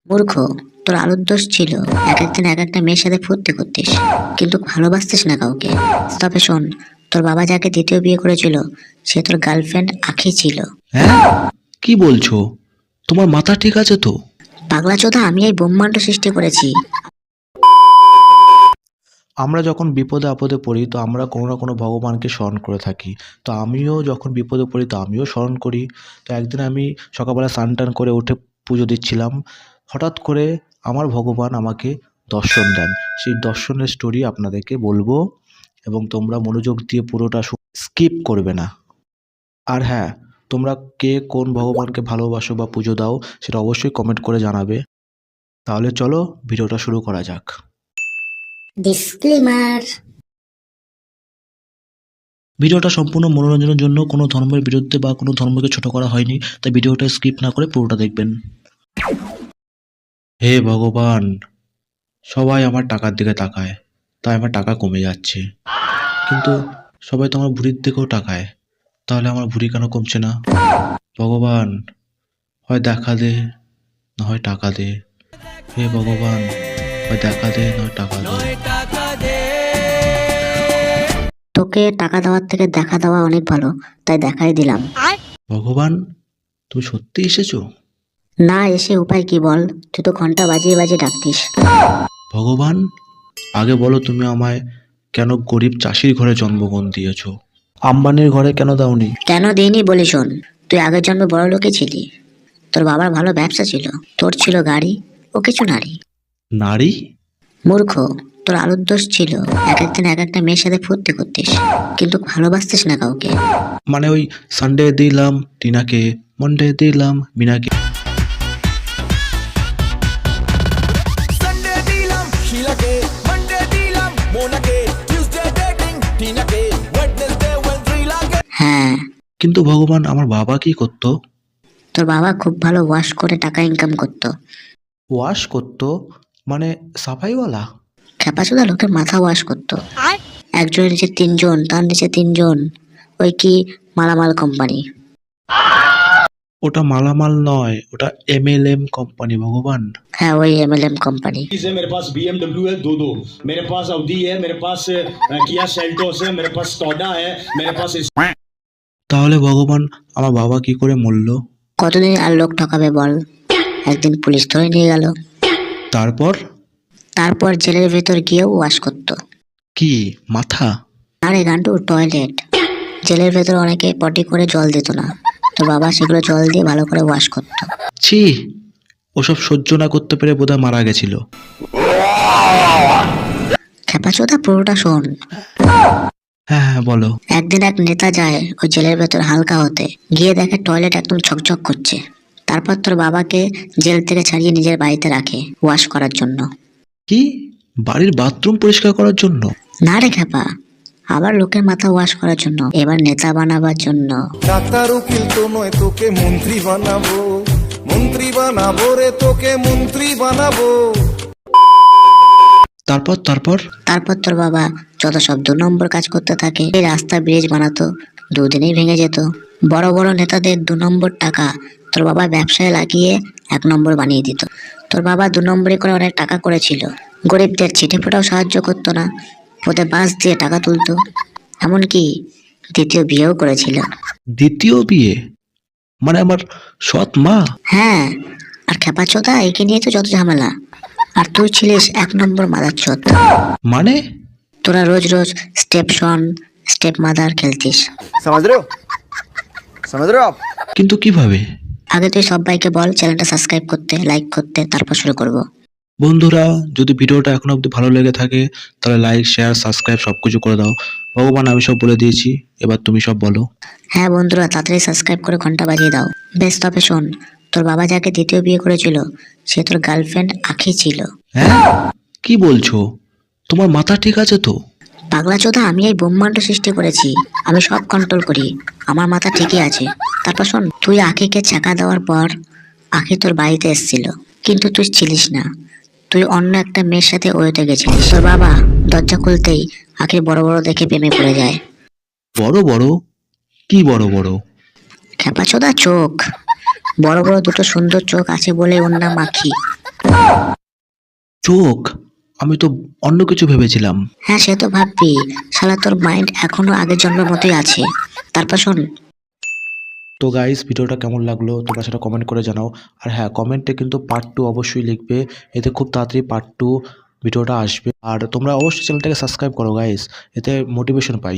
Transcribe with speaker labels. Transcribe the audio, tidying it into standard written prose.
Speaker 1: মূর্খ, তোর আলুর দোষ ছিল এক একদিন এক একটা মেয়ের সাথে ফুর্তি করতিস, কিন্তু ভালোবাসতিস না কাউকে। তবে শোন, তোর বাবা যাকে দ্বিতীয় বিয়ে করেছিল সে তোর গার্লফ্রেন্ড আখি ছিল।
Speaker 2: হ্যাঁ, কি বলছো? তোমার মাথা ঠিক আছে তো?
Speaker 1: পাগলা চোদা, আমি এই ব্রহ্মাণ্ড সৃষ্টি করেছি।
Speaker 2: আমরা যখন বিপদে আপদে পড়ি তো আমরা কোনো না কোনো ভগবানকে স্মরণ করে থাকি। তো আমিও যখন বিপদে পড়ি তো আমিও স্মরণ করি। তো একদিন আমি সকালবেলা স্নান টান করে উঠে পুজো দিচ্ছিলাম। হঠাৎ করে আমার ভগবান আমাকে দর্শন দেন। সেই দর্শনের স্টোরি আপনাদেরকে বলবো এবং তোমরা মনোযোগ দিয়ে পুরোটা স্কিপ করবে না। আর হ্যাঁ, তোমরা কে কোন ভগবানকে ভালোবাসো বা পুজো দাও সেটা অবশ্যই কমেন্ট করে জানাবে। তাহলে চলো ভিডিওটা শুরু করা যাক।
Speaker 1: ডিসক্লেমার।
Speaker 2: ভিডিওটা সম্পূর্ণ মনোরঞ্জনের জন্য, কোনো ধর্মের বিরুদ্ধে বা কোনো ধর্মকে ছোট করা হয়নি, তাই ভিডিওটা স্কিপ না করে পুরোটা দেখবেন। হে ভগবান, সবাই আমার টাকার দিকে তাকায়, তাই আমার টাকা কমে যাচ্ছে। কিন্তু সবাই তো আমার ভুঁড়ির দিকেও তাকায়, তাহলে আমার ভুঁড়ি কেন কমছে না? ভগবান, হয় দেখা দে, না হয় টাকা দে। হে ভগবান, হয় দেখা দে, নয় টাকা দে।
Speaker 1: তোকে টাকা দেওয়ার থেকে দেখা দেওয়া অনেক ভালো, তাই দেখাই দিলাম।
Speaker 2: ভগবান, তুমি সত্যি এসেছো?
Speaker 1: না এসে উপায় কি বল? তুই তো ঘন্টা বাজিয়ে বাজিয়ে ডাকতিস।
Speaker 2: ভগবান, আগে বলো তুমি আমায় কেন গরিব চাষির ঘরে জন্মগ্রহণ দিয়েছো? আম্বানির ঘরে কেন দাওনি?
Speaker 1: কেন দিইনি বলি শোন, তুই আগের জন্মে বড় লোকই ছিলি। তোর বাবার ভালো ব্যবসা ছিল, তোর ছিল গাড়ি ও কিছু নারী।
Speaker 2: নারী?
Speaker 1: মূর্খ, তোর আলুর দোষ ছিল এক একদিন এক একটা মেয়ের সাথে ফুর্তি করতিস, কিন্তু ভালোবাসতিস না কাউকে।
Speaker 2: মানে ওই সানডে দিলাম টিনাকে, মন্ডে দিলাম মিনাকে।
Speaker 3: Sunday dilam Sheila ke, Monday dilam Mona ke, Tuesday dating Tina ke, Wednesday went Rila ke.
Speaker 1: হ্যাঁ,
Speaker 2: কিন্তু ভগবান, আমার বাবা কি করতো?
Speaker 1: তোর বাবা খুব ভালো ওয়াশ করে টাকা ইনকাম করতো।
Speaker 2: ওয়াশ করতো? মানে সাফাইওয়ালা?
Speaker 1: খেপাচোদা লোকের মাথা ওয়াশ করতো। একজনের নিচে তিনজন, তার নিচে তিনজন। ওই কি মালামাল কোম্পানি।
Speaker 2: ওটা মালামাল নয়, ওটা এমএলএম কোম্পানি ভগবান।
Speaker 1: হ্যাঁ, ওই এমএলএম কোম্পানি।
Speaker 4: है मेरे पास BMW है दो मेरे पास Audi है मेरे पास Kia Seltos है मेरे पास Skoda है मेरे पास
Speaker 2: তাহলে ভগবান, আমার বাবা কি করে মরলো?
Speaker 1: কতদিন আর লোক ঠকাবে বল? একদিন পুলিশ ধরে নিয়ে গেল।
Speaker 2: তারপর?
Speaker 1: তারপর জেলের ভেতর গিয়েও ওয়াশ করতো।
Speaker 2: কি মাথা?
Speaker 1: আরে গান্ডু, টয়লেট। জেলের ভেতর অনেকে পটি করে জল দিত না, তো বাবা সেগুলো জল দিয়ে ভালো করে ওয়াশ করতো।
Speaker 2: ছি, ওসব সহ্য না করতে পেরে বোধহয় মারা গেছিল।
Speaker 1: খেপাচোদা, পুরোটা শোন।
Speaker 2: হ্যাঁ হ্যাঁ, বলো।
Speaker 1: একদিন এক নেতা যায় ওই জেলের ভেতর হালকা হতে, গিয়ে দেখে টয়লেট একদম ঝকঝক করছে। তারপর তোর বাবাকে জেল থেকে ছাড়িয়ে নিজের বাড়িতে রাখে ওয়াশ করার জন্য।
Speaker 2: কি, বাড়ির বাথরুম পরিষ্কার করার জন্য?
Speaker 1: না রে খেপা, আবার লোকের মাথা ওয়াশ করার জন্য, এবার নেতা বানাবার জন্য।
Speaker 3: ডাক্তার উকিল তো নয় তোকে মন্ত্রী বানাবো রে, তোকে মন্ত্রী বানাবো।
Speaker 2: তারপর তারপর?
Speaker 1: তারপর তোর বাবা যত সব 2 নম্বর কাজ করতে থাকে। এই রাস্তা ব্রিজ বানাতো, 2 দিনেই ভেঙে যেত। বড় বড় নেতাদের 2 নম্বর টাকা তোর বাবা ব্যবসায় লাগিয়ে 1 নম্বর বানিয়ে দিত। তোর বাবা 2 নম্বরে করে অনেক টাকা করেছিল। গরিবদের ছিটে ফোটাও সাহায্য করতো না, ওদের বাস দিয়ে টাকা তুলতো। এমনকি দ্বিতীয় বিয়েও করেছিল।
Speaker 2: দ্বিতীয় বিয়ে? মানে আমার সৎ মা?
Speaker 1: হ্যাঁ, আর খেপাচোদা, একে নিয়ে তো যত ঝামেলা। আর তুই ছিলিস 1 নম্বর মাদারচোদ।
Speaker 2: মানে?
Speaker 1: তোরা রোজ রোজ স্টেপ মাদার খেলতিস।
Speaker 3: समझ रहे हो आप?
Speaker 2: কিন্তু কিভাবে?
Speaker 1: আগে তুই সবাইকে বল চ্যানেলটা সাবস্ক্রাইব করতে, লাইক করতে, তারপর শুরু করব।
Speaker 2: বন্ধুরা, যদি ভিডিওটা এখনো অবধি ভালো লেগে থাকে তাহলে লাইক, শেয়ার, সাবস্ক্রাইব সবকিছু করে দাও। ভগবান, আমি সব বলে দিয়েছি, এবার তুমি সব বলো।
Speaker 1: হ্যাঁ বন্ধুরা, তাড়াতাড়ি সাবস্ক্রাইব করে ঘন্টা বাজিয়ে দাও। বেশ, তবে শোন, তোর বাবা যাকে দ্বিতীয় বিয়ে করেছিল সে তোর গার্লফ্রেন্ড আখি ছিল।
Speaker 2: হ্যাঁ, কি বলছো? তোমার মাথা ঠিক আছে তো?
Speaker 1: পাগলা চোদা, আমি এই ব্রহ্মাণ্ড সৃষ্টি করেছি, আমি সব কন্ট্রোল করি, আমার মাথা ঠিকই আছে। তারপর শোন, তুই আখিকে ছাকা দেওয়ার পর আখি তোর বাড়িতে এসেছিল, কিন্তু তুই ছিলিস না, তুই অন্য একটা মেয়ের সাথে ওয়েতে গেছিলিস। তোর বাবা দরজা খুলতেই আখি বড় বড় দেখে প্রেমে পড়ে যায়।
Speaker 2: বড় বড়? কি বড় বড়?
Speaker 1: খেপাচোদা, চোখ বড় বড়, দুটো সুন্দর চোখ আছে বলে ওর নাম আখি।
Speaker 2: চোখ? আমি তো অন্য কিছু ভেবেছিলাম।
Speaker 1: হ্যাঁ সে তো ভাববি, শালা তোর মাইন্ড এখনো আগের জন্মের মতোই আছে। তারপর শোন,
Speaker 2: তো গাইস, ভিডিওটা কেমন লাগলো তোমরা সেটা কমেন্ট করে জানাও। আর হ্যাঁ, কমেন্টে কিন্তু পার্ট 2 অবশ্যই লিখবে, এতে খুব তাড়াতাড়ি পার্ট 2 ভিডিওটা আসবে। আর তোমরা অবশ্যই চ্যানেলটাকে সাবস্ক্রাইব করো গাইস, এতে মোটিভেশন পাই।